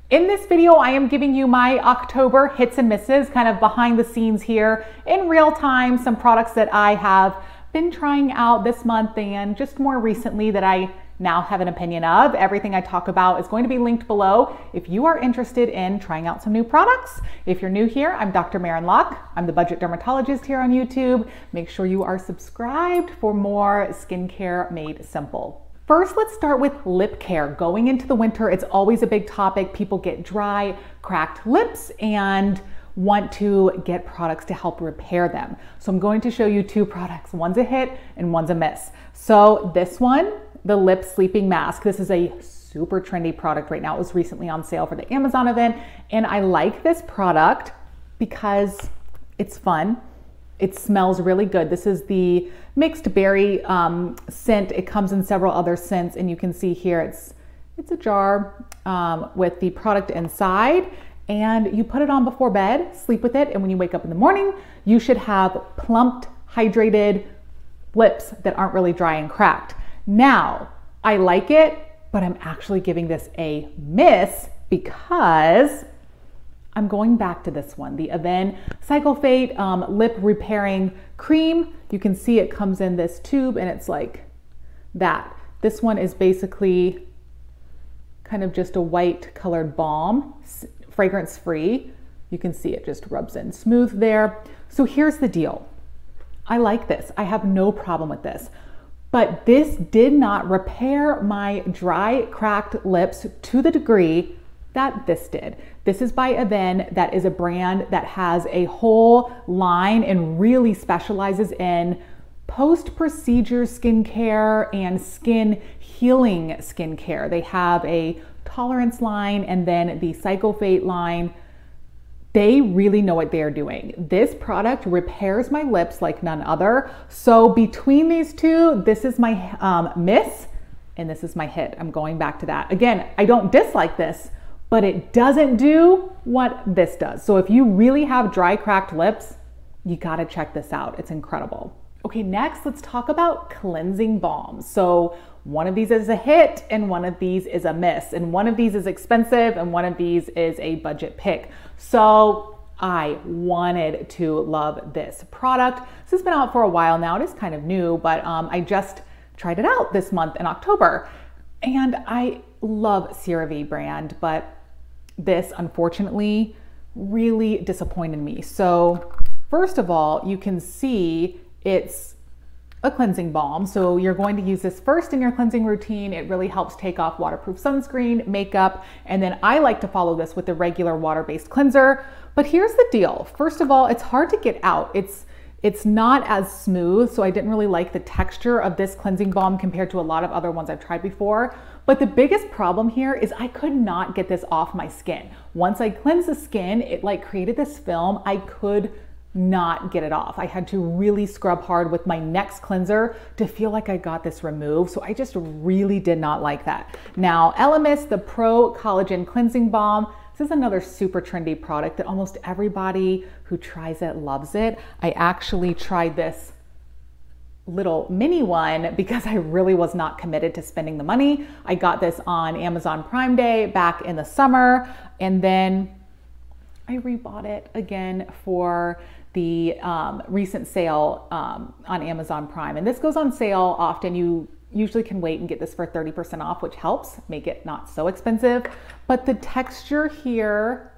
In this video, I am giving you my October hits and misses, kind of behind the scenes here in real time, some products that I have been trying out this month and just more recently that I now have an opinion of. Everything I talk about is going to be linked below if you are interested in trying out some new products. If you're new here, I'm Dr. Maren Locke. I'm the budget dermatologist here on YouTube. Make sure you are subscribed for more skincare made simple. First, let's start with lip care. Going into the winter, it's always a big topic. People get dry, cracked lips and want to get products to help repair them. So I'm going to show you two products. One's a hit and one's a miss. So this one, the lip sleeping mask. This is a super trendy product right now. It was recently on sale for the Amazon event. And I like this product because it's fun. It smells really good. This is the mixed berry scent. It comes in several other scents, and you can see here it's a jar with the product inside, and you put it on before bed, sleep with it, and when you wake up in the morning, you should have plumped, hydrated lips that aren't really dry and cracked. Now, I like it, but I'm actually giving this a miss because I'm going back to this one, the Avene Cicalfate lip repairing cream. You can see it comes in this tube and it's like that. This one is basically kind of just a white colored balm, fragrance free. You can see it just rubs in smooth there. So here's the deal. I like this. I have no problem with this. But this did not repair my dry, cracked lips to the degree that this did. This is by Avene. That is a brand that has a whole line and really specializes in post-procedure skincare and skin healing skincare. They have a tolerance line and then the Cicalfate line. They really know what they're doing. This product repairs my lips like none other. So between these two, this is my miss and this is my hit. I'm going back to that. Again, I don't dislike this, but it doesn't do what this does. So if you really have dry, cracked lips, you gotta check this out. It's incredible. Okay, next let's talk about cleansing balms. So one of these is a hit and one of these is a miss. And one of these is expensive and one of these is a budget pick. So I wanted to love this product. This has been out for a while now. It is kind of new, but I just tried it out this month in October. And I love CeraVe brand, but this unfortunately really disappointed me. So first of all, you can see it's a cleansing balm. So you're going to use this first in your cleansing routine. It really helps take off waterproof sunscreen, makeup, and then I like to follow this with a regular water-based cleanser. But here's the deal. First of all, it's hard to get out. It's not as smooth, so I didn't really like the texture of this cleansing balm compared to a lot of other ones I've tried before. But the biggest problem here is I could not get this off my skin. Once I cleansed the skin, it like created this film. I could not get it off. I had to really scrub hard with my next cleanser to feel like I got this removed. So I just really did not like that. Now, Elemis, the Pro-Collagen Cleansing Balm. This is another super trendy product that almost everybody who tries it loves it. I actually tried this little mini one because I really was not committed to spending the money. I got this on Amazon Prime Day back in the summer, and then I rebought it again for the recent sale on Amazon Prime. And this goes on sale often. You usually can wait and get this for 30% off, which helps make it not so expensive. But the texture here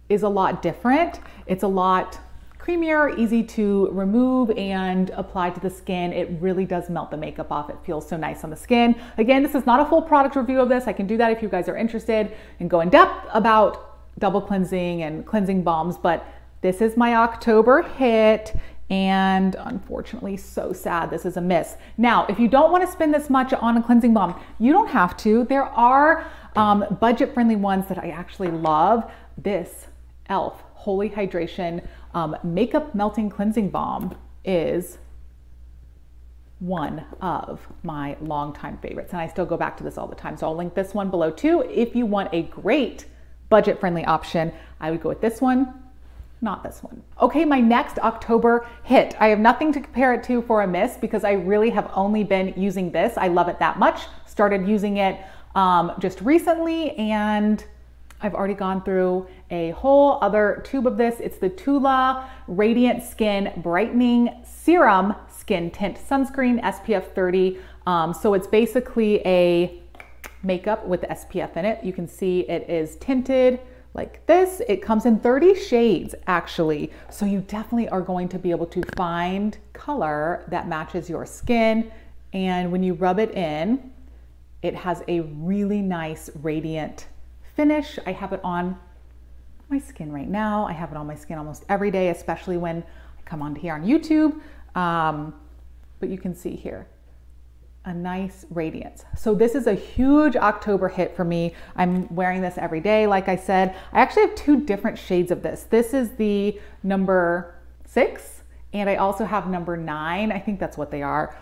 is a lot different. It's a lot creamier, easy to remove and apply to the skin. It really does melt the makeup off. It feels so nice on the skin. Again, this is not a full product review of this. I can do that if you guys are interested and go in depth about double cleansing and cleansing balms, but this is my October hit. And unfortunately, so sad, this is a miss. Now, if you don't want to spend this much on a cleansing balm, you don't have to. There are budget-friendly ones that I actually love. This e.l.f. Holy Hydration Makeup Melting Cleansing Balm is one of my longtime favorites, and I still go back to this all the time. So I'll link this one below too. If you want a great budget-friendly option, I would go with this one. Not this one. Okay, my next October hit. I have nothing to compare it to for a miss because I really have only been using this. I love it that much. Started using it just recently and I've already gone through a whole other tube of this. It's the Tula Radiant Skin Brightening Serum Skin Tint Sunscreen, SPF 30. So it's basically a makeup with the SPF in it. You can see it is tinted like this. It comes in 30 shades actually. So you definitely are going to be able to find color that matches your skin. And when you rub it in, it has a really nice radiant finish. I have it on my skin right now. I have it on my skin almost every day, especially when I come onto here on YouTube. But you can see here, a nice radiance. So this is a huge October hit for me. I'm wearing this every day. Like I said, I actually have 2 different shades of this. This is the number 6. And I also have number 9, I think that's what they are.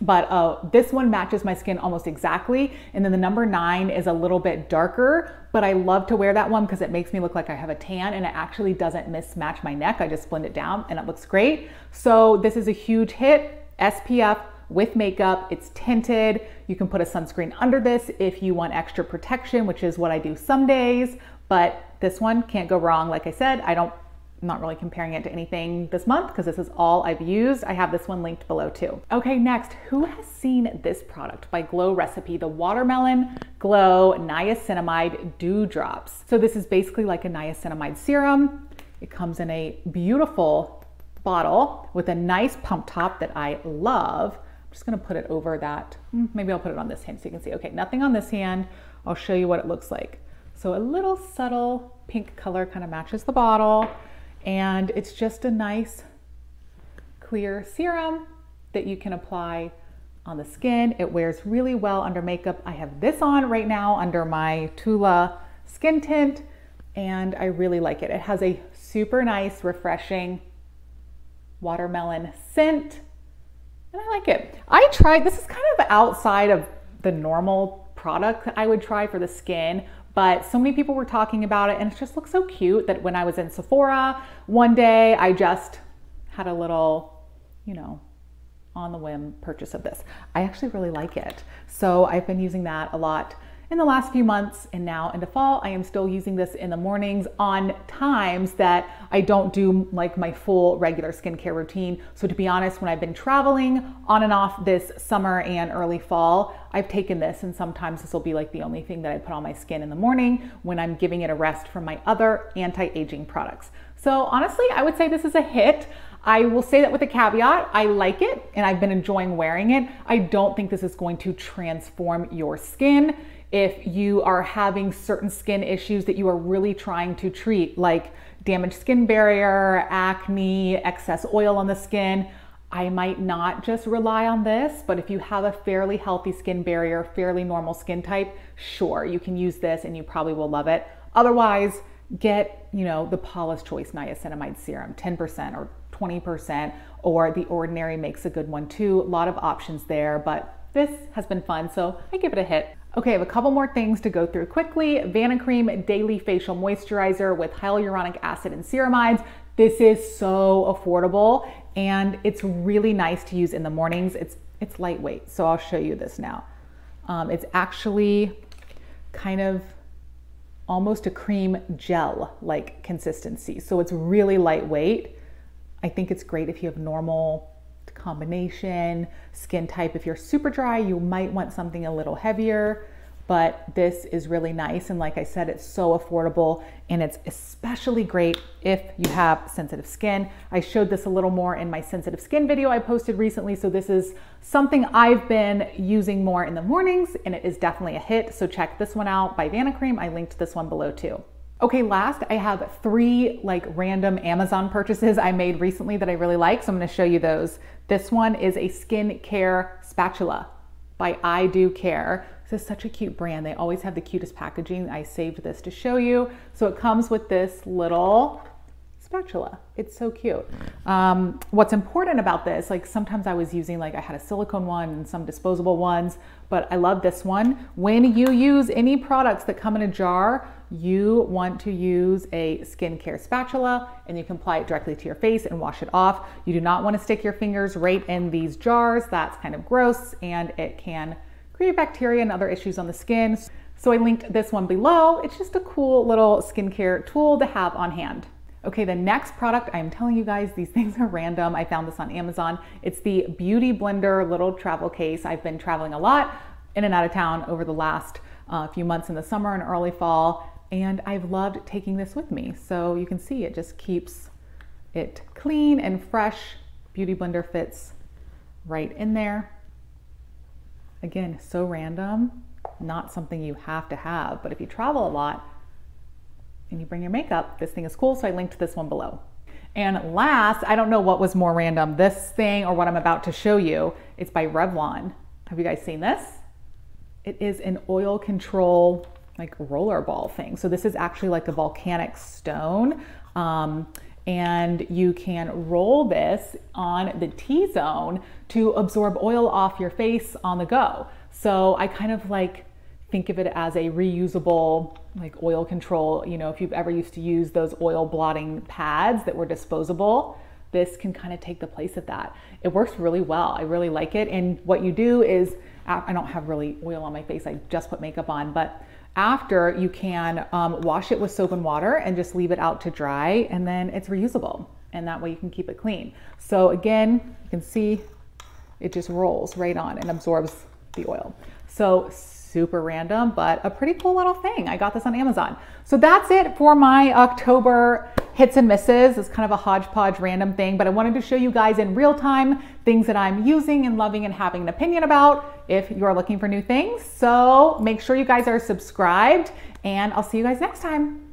But this one matches my skin almost exactly. And then the number 9 is a little bit darker, but I love to wear that one because it makes me look like I have a tan, and it actually doesn't mismatch my neck. I just blend it down and it looks great. So this is a huge hit, SPF with makeup. It's tinted. You can put a sunscreen under this if you want extra protection, which is what I do some days, but this one can't go wrong. Like I said, I'm not really comparing it to anything this month because this is all I've used. I have this one linked below too. Okay, next, who has seen this product by Glow Recipe, the Watermelon Glow Niacinamide Dew Drops? So this is basically like a niacinamide serum. It comes in a beautiful bottle with a nice pump top that I love. I'm just gonna put it over that. Maybe I'll put it on this hand so you can see. Okay, nothing on this hand. I'll show you what it looks like. So a little subtle pink color kind of matches the bottle. And it's just a nice clear serum that you can apply on the skin. It wears really well under makeup. I have this on right now under my Tula skin tint, and I really like it. It has a super nice, refreshing watermelon scent, and I like it. I tried, this is kind of outside of the normal product that I would try for the skin, but so many people were talking about it, and it just looks so cute that when I was in Sephora one day, I just had a little, you know, on the whim purchase of this. I actually really like it. So I've been using that a lot in the last few months, and now into fall, I am still using this in the mornings on times that I don't do like my full regular skincare routine. So to be honest, when I've been traveling on and off this summer and early fall, I've taken this, and sometimes this will be like the only thing that I put on my skin in the morning when I'm giving it a rest from my other anti-aging products. So honestly, I would say this is a hit. I will say that with a caveat, I like it and I've been enjoying wearing it. I don't think this is going to transform your skin. If you are having certain skin issues that you are really trying to treat, like damaged skin barrier, acne, excess oil on the skin, I might not just rely on this, but if you have a fairly healthy skin barrier, fairly normal skin type, sure, you can use this and you probably will love it. Otherwise, get, you know, the Paula's Choice Niacinamide Serum, 10% or 20%, or the Ordinary makes a good one too. A lot of options there, but this has been fun, so I give it a hit. Okay, I have a couple more things to go through quickly. Vanicream Daily Facial Moisturizer with hyaluronic acid and ceramides. This is so affordable and it's really nice to use in the mornings. It's lightweight, so I'll show you this now. It's actually kind of almost a cream gel-like consistency. So it's really lightweight. I think it's great if you have normal combination skin type. If you're super dry, you might want something a little heavier, but this is really nice. And like I said, it's so affordable, and it's especially great if you have sensitive skin. I showed this a little more in my sensitive skin video I posted recently. So this is something I've been using more in the mornings, and it is definitely a hit. So check this one out by Vanicream. I linked this one below too. Okay, last I have 3 like random Amazon purchases I made recently that I really like, so I'm gonna show you those. This one is a skincare spatula by Dew Care. This is such a cute brand. They always have the cutest packaging. I saved this to show you. So it comes with this little spatula. It's so cute. What's important about this, like sometimes I was using, like I had a silicone one and some disposable ones, but I love this one. When you use any products that come in a jar, you want to use a skincare spatula, and you can apply it directly to your face and wash it off. You do not want to stick your fingers right in these jars. That's kind of gross, and it can create bacteria and other issues on the skin. So I linked this one below. It's just a cool little skincare tool to have on hand. Okay, the next product, I'm telling you guys, these things are random. I found this on Amazon. It's the Beauty Blender little travel case. I've been traveling a lot in and out of town over the last few months in the summer and early fall, and I've loved taking this with me. So you can see it just keeps it clean and fresh. Beauty Blender fits right in there. Again, so random, not something you have to have, but if you travel a lot and you bring your makeup, this thing is cool, so I linked this one below. And last, I don't know what was more random, this thing or what I'm about to show you. It's by Revlon. Have you guys seen this? It is an oil control, like roller ball thing. So this is actually like a volcanic stone. And you can roll this on the T-zone to absorb oil off your face on the go. So I kind of like think of it as a reusable like oil control. You know, if you've ever used to use those oil blotting pads that were disposable, this can kind of take the place of that. It works really well. I really like it. And what you do is, I don't have really oil on my face, I just put makeup on, but after you can wash it with soap and water and just leave it out to dry, and then it's reusable. And that way you can keep it clean. So again, you can see it just rolls right on and absorbs the oil. So super random, but a pretty cool little thing. I got this on Amazon. So that's it for my October hits and misses. It's kind of a hodgepodge random thing, but I wanted to show you guys in real time things that I'm using and loving and having an opinion about if you're looking for new things. So make sure you guys are subscribed, and I'll see you guys next time.